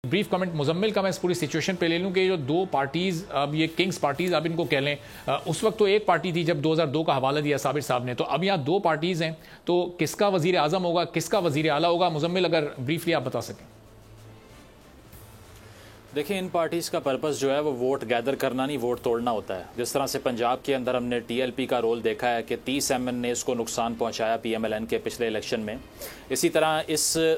Brief comment Muzammil का मैं इस पूरी सिचुएशन पे ले लूं कि जो दो पार्टीज, अब ये किंग्स पार्टीज आप इनको कह लें, उस वक्त तो एक पार्टी थी जब 2002 का हवाला दिया साबिर साहब ने, तो अब यहाँ दो पार्टीज हैं, तो किसका वजीर आजम होगा, किसका वजीर आला होगा? मुजम्मिल अगर ब्रीफली आप बता सकें। देखिए, इन पार्टीज़ का पर्पस जो है वो वोट गैदर करना नहीं, वोट तोड़ना होता है। जिस तरह से पंजाब के अंदर हमने TLP का रोल देखा है कि 30 MN ने इसको नुकसान पहुंचाया PMLN के पिछले इलेक्शन में, इसी तरह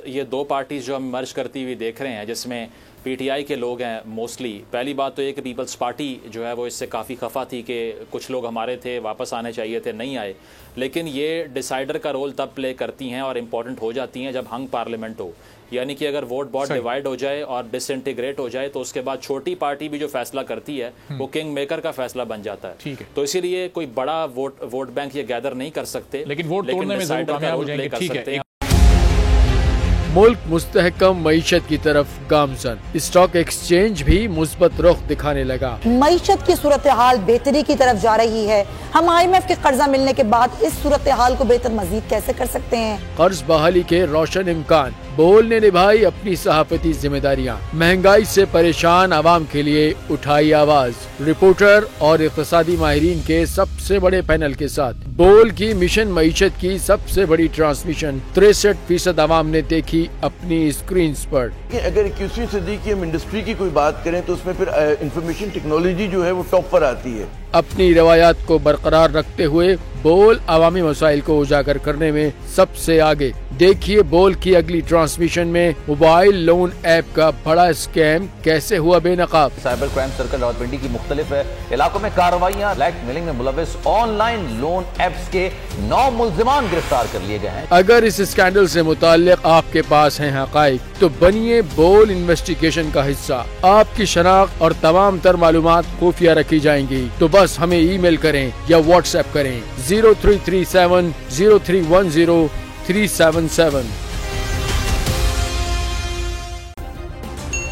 ये दो पार्टीज़ जो हम मर्ज करती हुई देख रहे हैं, जिसमें PTI के लोग हैं मोस्टली। पहली बात तो ये कि पीपल्स पार्टी जो है वो इससे काफ़ी खफा थी कि कुछ लोग हमारे थे, वापस आने चाहिए थे, नहीं आए। लेकिन ये डिसाइडर का रोल तब प्ले करती हैं और इम्पॉर्टेंट हो जाती हैं जब हंग पार्लियामेंट हो, यानी कि अगर वोट बहुत डिवाइड हो जाए और डिसइंटीग्रेट हो जाए तो उसके बाद छोटी पार्टी भी जो फैसला करती है वो किंग मेकर का फैसला बन जाता है। तो इसीलिए कोई बड़ा वोट बैंक ये गैदर नहीं कर सकते, लेकिन वोट तोड़ने में जरूर कामयाब हो जाएंगे। ठीक है। मुल्क मुस्तहकम मईशत की तरफ गामजन, स्टॉक एक्सचेंज भी मुस्बत रुख दिखाने लगा। मईशत की सूरत हाल बेहतरी की तरफ जा रही है। हम IMF के कर्जा मिलने के बाद इस सूरत हाल को बेहतर मजीद कैसे कर सकते हैं? कर्ज बहाली के रोशन इम्कान, बोल ने निभाई अपनी सहाफती जिम्मेदारियाँ, महंगाई से परेशान आवाम के लिए उठाई आवाज। रिपोर्टर और इक़्तिसादी माहिरीन के सबसे बड़े पैनल के साथ बोल की मिशन मईशत की सबसे बड़ी ट्रांसमिशन 63% आवाम ने देखी अपनी स्क्रीन पर। अगर 21वीं सदी की हम इंडस्ट्री की कोई बात करें तो उसमें फिर इंफॉर्मेशन टेक्नोलॉजी जो है वो टॉप पर आती है। अपनी रवायात को बरकरार रखते हुए बोल अवामी मसाइल को उजागर करने में सबसे आगे। देखिए बोल की अगली ट्रांसमिशन में मोबाइल लोन ऐप का बड़ा स्कैम कैसे हुआ बेनकाब। साइबर क्राइम सर्कल रावलपिंडी की मुख्तलिफ इलाकों में कार्रवाइयाँ, ब्लैक मेलिंग में मुलविस ऑनलाइन लोन ऐप्स के 9 मुल्जिमान गिरफ्तार कर लिए गए हैं। अगर इस स्कैंडल से मुताल्लिक आपके पास हैं हकाइक तो बनिए बोल इन्वेस्टिगेशन का हिस्सा। आपकी शनाख्त और तमाम तर मालूमात खुफिया रखी जाएंगी, तो बस हमें ईमेल करें या व्हाट्सएप करें 0337 0310 377।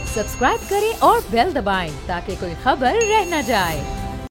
सब्सक्राइब करें और बेल दबाएं ताकि कोई खबर रह न जाए।